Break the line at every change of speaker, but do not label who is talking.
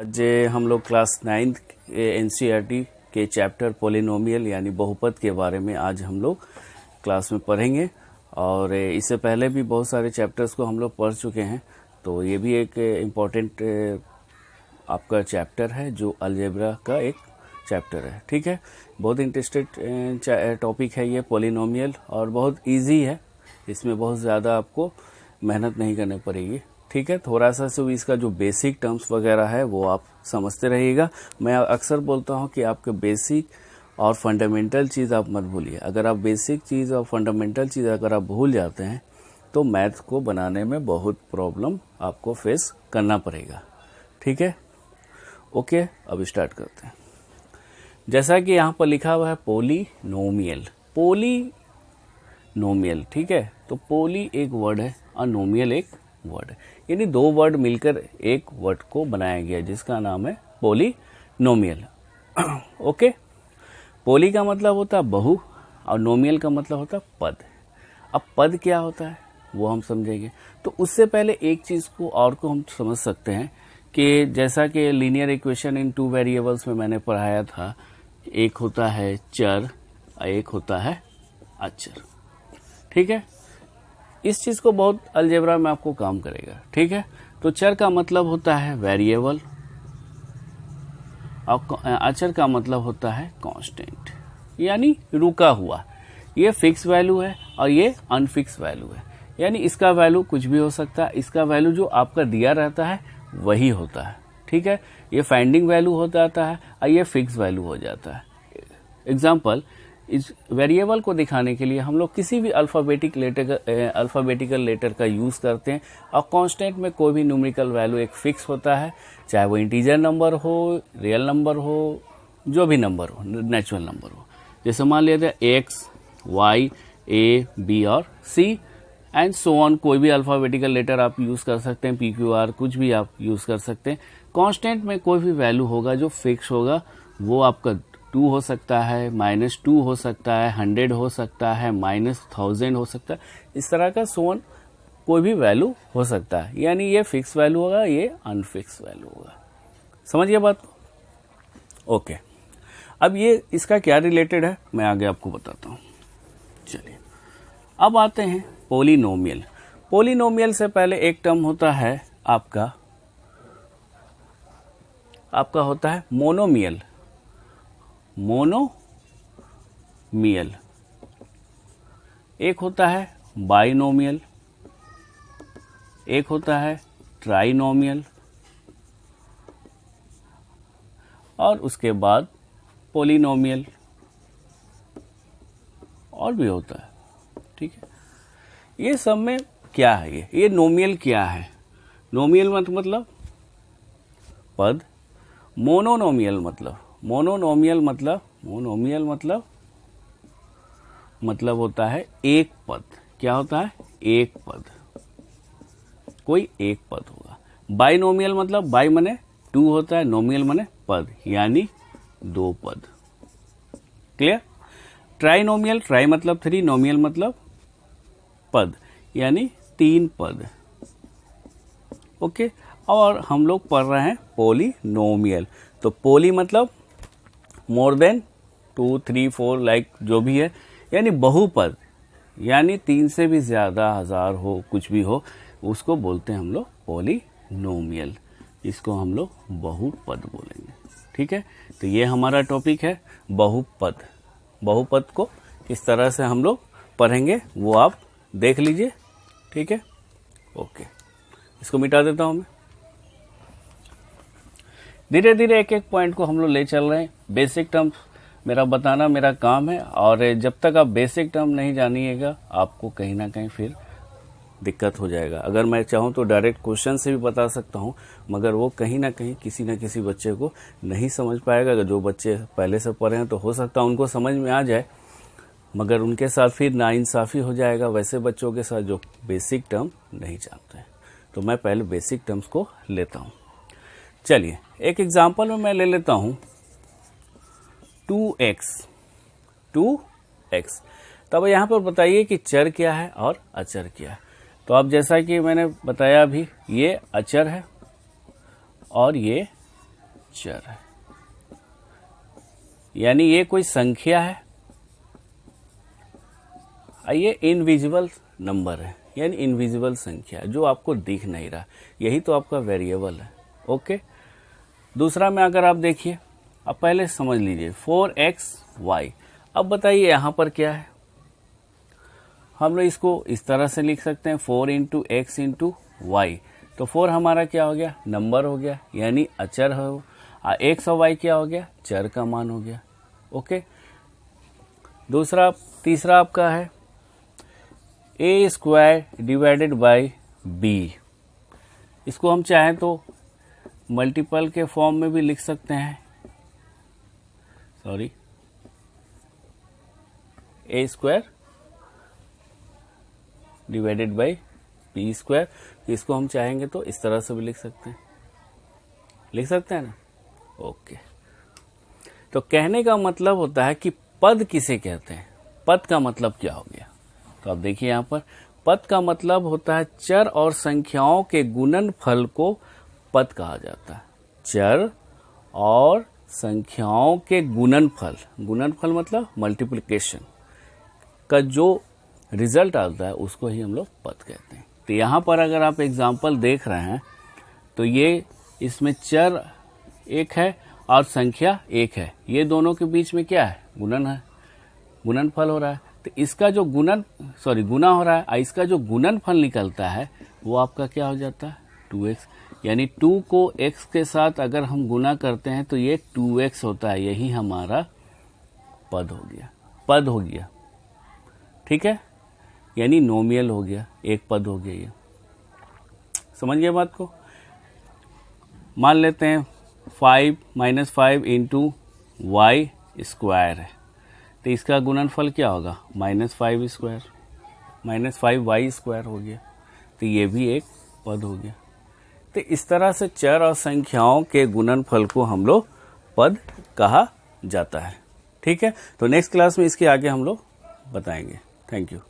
आज हम लोग क्लास 9th एनसीईआरटी के चैप्टर पोलिनोमियल यानी बहुपद के बारे में आज हम लोग क्लास में पढ़ेंगे। और इससे पहले भी बहुत सारे चैप्टर्स को हम लोग पढ़ चुके हैं, तो ये भी एक इम्पॉर्टेंट आपका चैप्टर है जो अलजेब्रा का एक चैप्टर है। ठीक है, बहुत इंटरेस्टेड टॉपिक है ये पोलिनोमियल और बहुत इजी है, इसमें बहुत ज़्यादा आपको मेहनत नहीं करनी पड़ेगी। ठीक है, थोड़ा सा सिर्फ इसका जो बेसिक टर्म्स वगैरह है वो आप समझते रहिएगा। मैं अक्सर बोलता हूँ कि आपके बेसिक और फंडामेंटल चीज़ आप मत भूलिए। अगर आप बेसिक चीज़ और फंडामेंटल चीज़ अगर आप भूल जाते हैं तो मैथ को बनाने में बहुत प्रॉब्लम आपको फेस करना पड़ेगा। ठीक है, ओके, अब स्टार्ट करते हैं। जैसा कि यहाँ पर लिखा हुआ है पोलिनोमियल, पोलिनोमियल। ठीक है, तो पोली एक वर्ड है और नोमियल एक वर्ड है, यानी दो वर्ड मिलकर एक वर्ड को बनाया गया जिसका नाम है पोलिनोमियल। ओके, पोली का मतलब होता है बहु और नोमियल का मतलब होता है पद। अब पद क्या होता है वो हम समझेंगे। तो उससे पहले एक चीज़ को और को हम समझ सकते हैं कि जैसा कि linear equation in two variables में मैंने पढ़ाया था, एक होता है चर और एक होता है अचर। ठीक है, इस चीज़ को बहुत अलजेब्रा में आपको काम करेगा। ठीक है, तो चर का मतलब होता है वेरिएबल और अचर का मतलब होता है कांस्टेंट, यानी रुका हुआ। ये फिक्स वैल्यू है और ये अनफिक्स वैल्यू है, यानी इसका वैल्यू कुछ भी हो सकता है, इसका वैल्यू जो आपका दिया रहता है वही होता है। ठीक है, ये फाइंडिंग वैल्यू हो जाता है और ये फिक्स वैल्यू हो जाता है। एग्जाम्पल, इस वेरिएबल को दिखाने के लिए हम लोग किसी भी अल्फ़ाबेटिकल लेटर का यूज़ करते हैं और कांस्टेंट में कोई भी न्यूमेरिकल वैल्यू एक फिक्स होता है, चाहे वो इंटीजर नंबर हो, रियल नंबर हो, जो भी नंबर हो, नेचुरल नंबर हो। जैसे मान लेते हैं एक्स, वाई, ए, बी और सी एंड सो ऑन। कोई भी अल्फ़ाबेटिकल लेटर आप यूज़ कर सकते हैं, पी, क्यू, आर, कुछ भी आप यूज़ कर सकते हैं। कांस्टेंट में कोई भी वैल्यू होगा जो फिक्स होगा, वो आपका 2 हो सकता है, -2 हो सकता है, 100 हो सकता है, -1000 हो सकता है, इस तरह का सोन कोई भी वैल्यू हो सकता है। यानी ये फिक्स वैल्यू होगा, ये अनफिक्स वैल्यू होगा। समझिए बात को? ओके, अब ये इसका क्या रिलेटेड है मैं आगे आपको बताता हूँ। चलिए, अब आते हैं पोलिनोमियल। पोलिनोमियल से पहले एक टर्म होता है आपका होता है मोनोमियल। मोनोमियल एक होता है बाइनोमियल, एक होता है ट्राइनोमियल और उसके बाद पोलिनोमियल और भी होता है। ठीक है, ये सब में क्या है, ये नोमियल क्या है? नोमियल मतलब पद, मोनोनोमियल मतलब होता है एक पद। क्या होता है? एक पद, कोई एक पद होगा। बाइनोमियल मतलब बाई मने 2 होता है, नोमियल मने पद, यानी 2 पद। क्लियर? ट्राइनोमियल, ट्राई मतलब 3, नोमियल मतलब पद, यानी 3 पद। ओके, और हम लोग पढ़ रहे हैं पोलिनोमियल। तो पोली मतलब मोर देन 2, 3, 4 लाइक जो भी है, यानी बहुपद, यानी 3 से भी ज्यादा, 1000 हो, कुछ भी हो, उसको बोलते हैं हम लोग पोलिनोमियल। इसको हम लोग बहुपद बोलेंगे। ठीक है, तो ये हमारा टॉपिक है बहुपद। बहुपद को किस तरह से हम लोग पढ़ेंगे वो आप देख लीजिए। ठीक है, ओके, इसको मिटा देता हूं मैं। धीरे धीरे एक एक पॉइंट को हम लोग ले चल रहे हैं। बेसिक टर्म मेरा बताना मेरा काम है, और जब तक आप बेसिक टर्म नहीं जानिएगा आपको कहीं ना कहीं फिर दिक्कत हो जाएगा। अगर मैं चाहूँ तो डायरेक्ट क्वेश्चन से भी बता सकता हूँ, मगर वो कहीं ना कहीं किसी न किसी बच्चे को नहीं समझ पाएगा। अगर जो बच्चे पहले से पढ़े हैं तो हो सकता है उनको समझ में आ जाए, मगर उनके साथ फिर नाइंसाफ़ी हो जाएगा वैसे बच्चों के साथ जो बेसिक टर्म नहीं जानते हैं। तो मैं पहले बेसिक टर्म्स को लेता हूँ। चलिए, एक एग्जाम्पल में मैं ले लेता हूँ 2x। तब यहाँ पर बताइए कि चर क्या है और अचर क्या है। तो अब जैसा कि मैंने बताया अभी, ये अचर है और ये चर है, यानी ये कोई संख्या है, ये इनविजिबल नंबर है, यानी इनविजिबल संख्या है जो आपको दिख नहीं रहा, यही तो आपका वेरिएबल है। ओके, दूसरा में अगर आप देखिए, अब पहले समझ लीजिए 4xy। अब बताइए यहाँ पर क्या है, हम लोग इसको इस तरह से लिख सकते हैं 4 इंटू एक्स इंटू वाई। तो 4 हमारा क्या हो गया, नंबर हो गया, यानी अचर हो, एक्स और वाई क्या हो गया, चर का मान हो गया। ओके, तीसरा आपका है ए स्क्वायर डिवाइडेड बाई बी। इसको हम चाहें तो मल्टीपल के फॉर्म में भी लिख सकते हैं, A square divided by B square. इसको हम चाहेंगे तो इस तरह से भी लिख सकते हैं ना। ओके, तो कहने का मतलब होता है कि पद किसे कहते हैं, पद का मतलब क्या हो गया। तो आप देखिए यहाँ पर पद का मतलब होता है चर और संख्याओं के गुणनफल को पद कहा जाता है। चर और संख्याओं के गुणनफल मतलब मल्टीप्लिकेशन का जो रिजल्ट आता है उसको ही हम लोग पद कहते हैं। तो यहाँ पर अगर आप एग्जाम्पल देख रहे हैं तो ये इसमें चर एक है और संख्या एक है, ये दोनों के बीच में क्या है, गुणनफल हो रहा है। तो इसका जो गुना हो रहा है, इसका जो गुणनफल निकलता है वो आपका क्या हो जाता है, 2x। यानी 2 को x के साथ अगर हम गुना करते हैं तो ये 2x होता है, यही हमारा पद हो गया। ठीक है, यानी नोमियल हो गया, एक पद हो गया। ये समझ गए बात को। मान लेते हैं 5 इंटू वाई स्क्वायर है, तो इसका गुणनफल क्या होगा, -5 स्क्वायर, -5y स्क्वायर हो गया। तो ये भी एक पद हो गया। तो इस तरह से चर और संख्याओं के गुणनफल को हम लोग पद कहा जाता है। ठीक है, तो नेक्स्ट क्लास में इसके आगे हम लोग बताएंगे। Thank you.